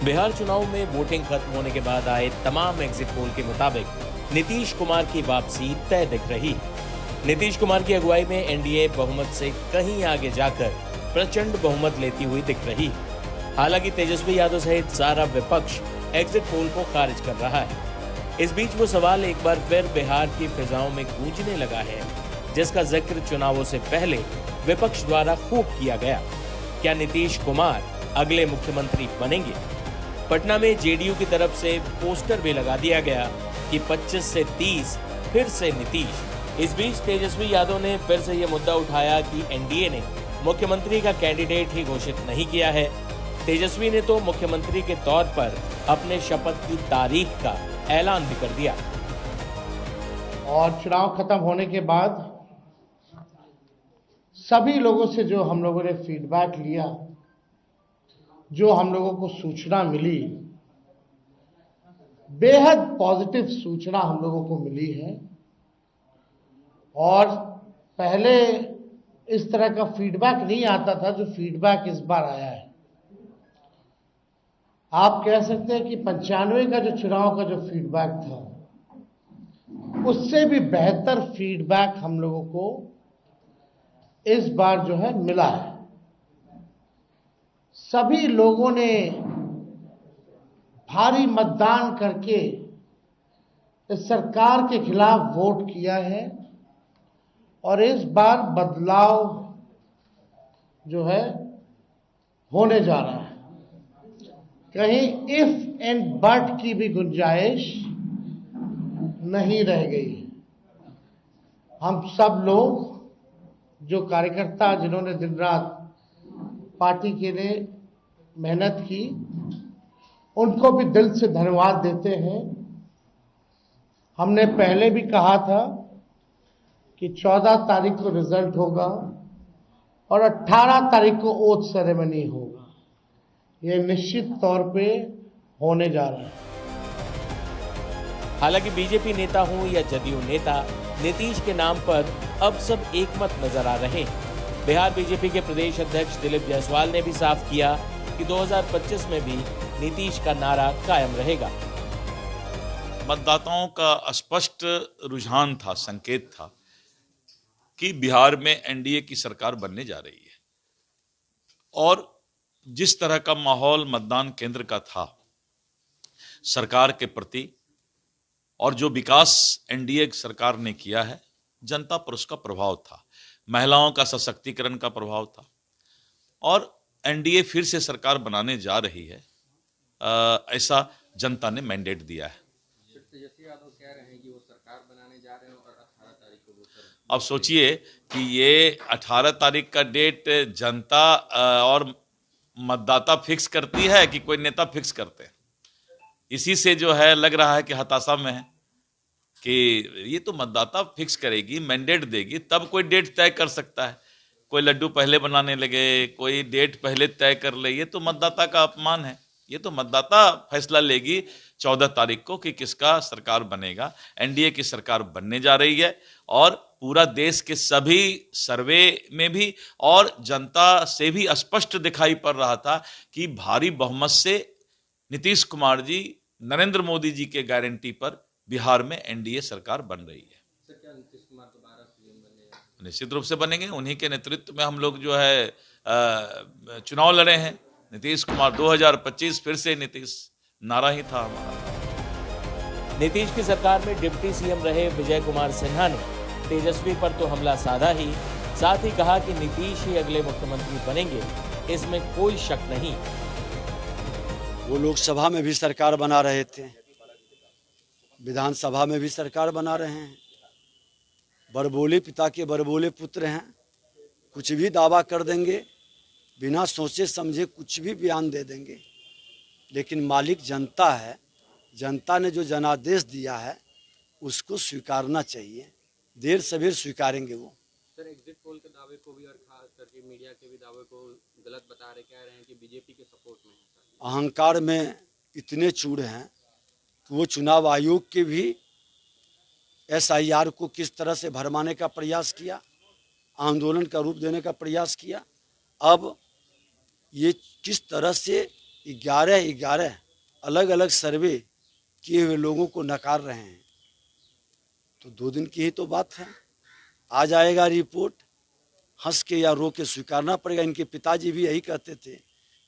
बिहार चुनाव में वोटिंग खत्म होने के बाद आए तमाम एग्जिट पोल के मुताबिक नीतीश कुमार की वापसी तय दिख रही। नीतीश कुमार की अगुवाई में एनडीए बहुमत से कहीं आगे जाकर प्रचंड बहुमत लेती हुई दिख रही। हालांकि तेजस्वी यादव सहित सारा विपक्ष एग्जिट पोल को खारिज कर रहा है। इस बीच वो सवाल एक बार फिर बिहार की फिजाओं में गूंजने लगा है, जिसका जिक्र चुनावों से पहले विपक्ष द्वारा खूब किया गया। क्या नीतीश कुमार अगले मुख्यमंत्री बनेंगे? पटना में जेडीयू की तरफ से पोस्टर भी लगा दिया गया कि 25 से 30 फिर से नीतीश। इस बीच तेजस्वी यादव ने फिर से यह मुद्दा उठाया कि एनडीए ने मुख्यमंत्री का कैंडिडेट ही घोषित नहीं किया है। तेजस्वी ने तो मुख्यमंत्री के तौर पर अपने शपथ की तारीख का ऐलान भी कर दिया। और चुनाव खत्म होने के बाद सभी लोगों से जो हम लोगों ने फीडबैक लिया, जो हम लोगों को सूचना मिली, बेहद पॉजिटिव सूचना हम लोगों को मिली है। और पहले इस तरह का फीडबैक नहीं आता था जो फीडबैक इस बार आया है। आप कह सकते हैं कि 95 का जो चुनाव का जो फीडबैक था, उससे भी बेहतर फीडबैक हम लोगों को इस बार जो है मिला है। सभी लोगों ने भारी मतदान करके इस सरकार के खिलाफ वोट किया है और इस बार बदलाव जो है होने जा रहा है। कहीं इफ एंड बट की भी गुंजाइश नहीं रह गई। हम सब लोग जो कार्यकर्ता जिन्होंने दिन रात पार्टी के लिए मेहनत की, उनको भी दिल से धन्यवाद देते हैं। हमने पहले भी कहा था कि 14 तारीख को रिजल्ट होगा और 18 तारीख को ओथ सेरेमनी होगा। यह निश्चित तौर पे होने जा रहा है। हालांकि बीजेपी नेता हो या जदयू नेता, नीतीश के नाम पर अब सब एकमत नजर आ रहे हैं। बिहार बीजेपी के प्रदेश अध्यक्ष दिलीप जायसवाल ने भी साफ किया कि 2025 में भी नीतीश का नारा कायम रहेगा। मतदाताओं का स्पष्ट रुझान था, संकेत था कि बिहार में एनडीए की सरकार बनने जा रही है। और जिस तरह का माहौल मतदान केंद्र का था सरकार के प्रति, और जो विकास एनडीए सरकार ने किया है, जनता पर उसका प्रभाव था। महिलाओं का सशक्तिकरण का प्रभाव था। और एनडीए फिर से सरकार बनाने जा रही है, ऐसा जनता ने मैंडेट दिया है। तेजस्वी यादव कह रहे हैं कि वो सरकार बनाने जा रहे हैं और 18 तारीख को अब सोचिए कि ये 18 तारीख का डेट जनता और मतदाता फिक्स करती है कि कोई नेता फिक्स करते हैं। इसी से जो है लग रहा है कि हताशा में है कि ये तो मतदाता फिक्स करेगी, मैंडेट देगी, तब कोई डेट तय कर सकता है। कोई लड्डू पहले बनाने लगे, कोई डेट पहले तय कर ले, ये तो मतदाता का अपमान है। ये तो मतदाता फैसला लेगी 14 तारीख को कि किसका सरकार बनेगा। एनडीए की सरकार बनने जा रही है और पूरा देश के सभी सर्वे में भी और जनता से भी स्पष्ट दिखाई पड़ रहा था कि भारी बहुमत से नीतीश कुमार जी, नरेंद्र मोदी जी के गारंटी पर बिहार में एनडीए सरकार बन रही है। सर, क्या नीतीश कुमार दोबारा सीएम बनेगा? निश्चित रूप से बनेंगे। उन्हीं के नेतृत्व में हम लोग जो है चुनाव लड़े हैं। नीतीश कुमार 2025 फिर से नीतीश नारा ही था हमारा। नीतीश की सरकार में डिप्टी सीएम रहे विजय कुमार सिन्हा ने तेजस्वी पर तो हमला साधा ही, साथ ही कहा कि नीतीश ही अगले मुख्यमंत्री बनेंगे, इसमें कोई शक नहीं। वो लोकसभा में भी सरकार बना रहे थे, विधानसभा में भी सरकार बना रहे हैं। बड़बोले पिता के बड़बोले पुत्र हैं। कुछ भी दावा कर देंगे, बिना सोचे समझे कुछ भी बयान दे देंगे। लेकिन मालिक जनता है। जनता ने जो जनादेश दिया है उसको स्वीकारना चाहिए। देर सवेर स्वीकारेंगे वो। सर, एग्जिट पोल के दावे को भी और खास करके मीडिया के भी दावे को गलत बता रहे, कह रहे हैं कि बीजेपी के सपोर्ट में है। अहंकार में इतने चूड़ हैं कि वो चुनाव आयोग के भी एसआईआर को किस तरह से भरमाने का प्रयास किया, आंदोलन का रूप देने का प्रयास किया। अब ये किस तरह से 11 अलग अलग सर्वे किए हुए लोगों को नकार रहे हैं। तो 2 दिन की ही तो बात है, आ जाएगा रिपोर्ट। हंस के या रो के स्वीकारना पड़ेगा। इनके पिताजी भी यही कहते थे,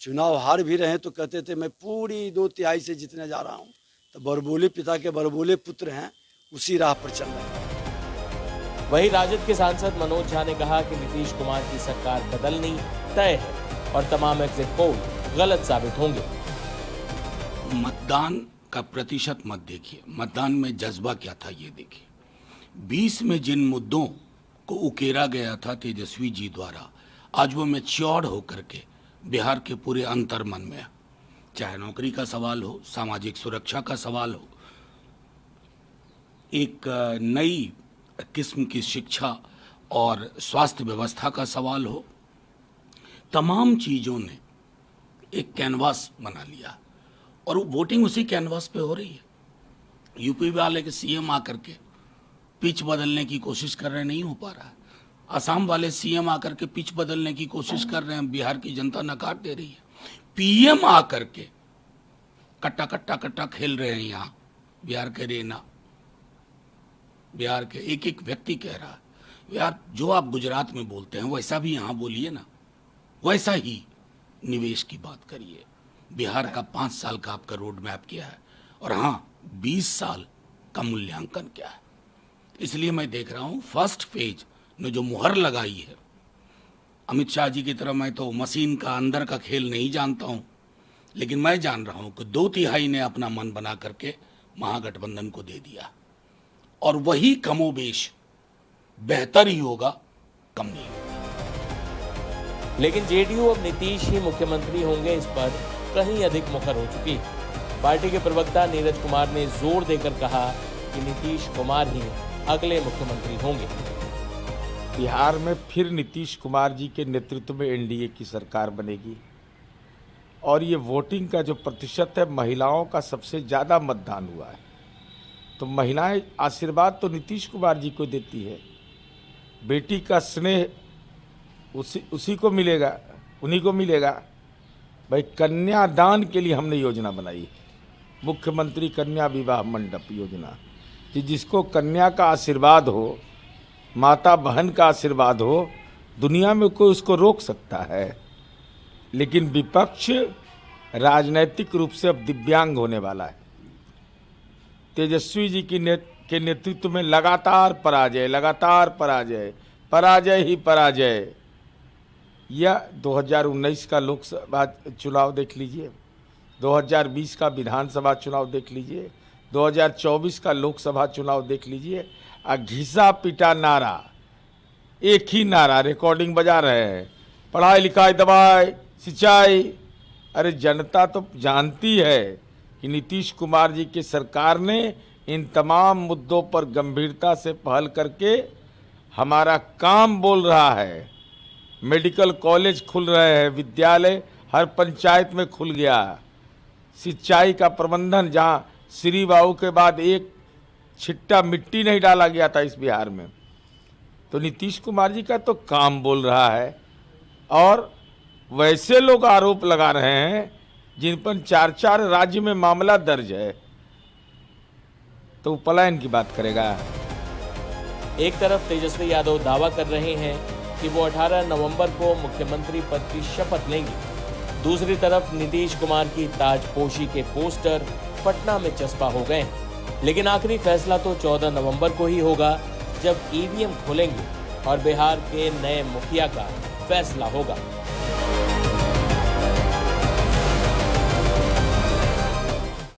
चुनाव हार भी रहे तो कहते थे मैं पूरी 2/3 से जीतने जा रहा हूँ। तो बरबोले पिता के बरबोले पुत्र हैं, उसी राह पर चल रहे हैं। वहीं राजद के सांसद मनोज झा ने कहा कि नीतीश कुमार की सरकार बदलनी तय है और तमाम एग्जिट पोल गलत साबित होंगे। मतदान का प्रतिशत मत देखिए, मतदान में जज्बा क्या था ये देखिए। 20 में जिन मुद्दों को उकेरा गया था तेजस्वी जी द्वारा, आज वो मैच्योर्ड होकर के बिहार के पूरे अंतर्मन में, चाहे नौकरी का सवाल हो, सामाजिक सुरक्षा का सवाल हो, एक नई किस्म की शिक्षा और स्वास्थ्य व्यवस्था का सवाल हो, तमाम चीज़ों ने एक कैनवास बना लिया और वोटिंग उसी कैनवास पे हो रही है। यूपी वाले के सीएम आकर के पिच बदलने की कोशिश कर रहे हैं, नहीं हो पा रहा है। असम वाले सीएम आकर के पिच बदलने की कोशिश कर रहे हैं, बिहार की जनता नकार दे रही है। पीएम आकर के कट्टा कट्टा कट्टा खेल रहे हैं यहाँ बिहार के रेना, बिहार के एक एक व्यक्ति कह रहा है यार जो आप गुजरात में बोलते हैं वैसा भी यहाँ बोलिए ना, वैसा ही निवेश की बात करिए। बिहार का 5 साल का आपका रोड मैप क्या है और हाँ 20 साल का मूल्यांकन क्या है। इसलिए मैं देख रहा हूँ फर्स्ट फेज ने जो मुहर लगाई है, अमित शाह जी की तरह मैं तो मशीन का अंदर का खेल नहीं जानता हूँ, लेकिन मैं जान रहा हूँ कि 2/3 ने अपना मन बना करके महागठबंधन को दे दिया और वही कमोबेश बेहतर ही होगा, कम नहीं होगा। लेकिन जेडीयू अब नीतीश ही मुख्यमंत्री होंगे इस पर कहीं अधिक मुखर हो चुकी। पार्टी के प्रवक्ता नीरज कुमार ने जोर देकर कहा कि नीतीश कुमार ही अगले मुख्यमंत्री होंगे। बिहार में फिर नीतीश कुमार जी के नेतृत्व में एनडीए की सरकार बनेगी और ये वोटिंग का जो प्रतिशत है, महिलाओं का सबसे ज़्यादा मतदान हुआ है, तो महिलाएं आशीर्वाद तो नीतीश कुमार जी को देती है। बेटी का स्नेह उसी को मिलेगा, उन्हीं को मिलेगा। भाई कन्यादान के लिए हमने योजना बनाई है, मुख्यमंत्री कन्या विवाह मंडप योजना, कि जिसको कन्या का आशीर्वाद हो, माता बहन का आशीर्वाद हो, दुनिया में कोई उसको रोक सकता है। लेकिन विपक्ष राजनैतिक रूप से अब दिव्यांग होने वाला है। तेजस्वी जी के नेतृत्व में लगातार पराजय, लगातार पराजय, पराजय ही पराजय। या 2019 का लोकसभा चुनाव देख लीजिए, 2020 का विधानसभा चुनाव देख लीजिए, 2024 का लोकसभा चुनाव देख लीजिए। घिसा पिटा नारा, एक ही नारा, रिकॉर्डिंग बजा रहे हैं, पढ़ाई लिखाई दवाई सिंचाई। अरे जनता तो जानती है कि नीतीश कुमार जी की सरकार ने इन तमाम मुद्दों पर गंभीरता से पहल करके हमारा काम बोल रहा है। मेडिकल कॉलेज खुल रहे हैं, विद्यालय हर पंचायत में खुल गया, सिंचाई का प्रबंधन जहाँ श्री बाबू के बाद एक छिट्टा मिट्टी नहीं डाला गया था इस बिहार में, तो नीतीश कुमार जी का तो काम बोल रहा है। और वैसे लोग आरोप लगा रहे हैं जिन पर 4 राज्य में मामला दर्ज है, तो पलायन की बात करेगा। एक तरफ तेजस्वी यादव दावा कर रहे हैं कि वो 18 नवंबर को मुख्यमंत्री पद की शपथ लेंगे, दूसरी तरफ नीतीश कुमार की ताजपोशी के पोस्टर पटना में चस्पा हो गए। लेकिन आखिरी फैसला तो 14 नवंबर को ही होगा, जब ईवीएम खोलेंगे और बिहार के नए मुखिया का फैसला होगा।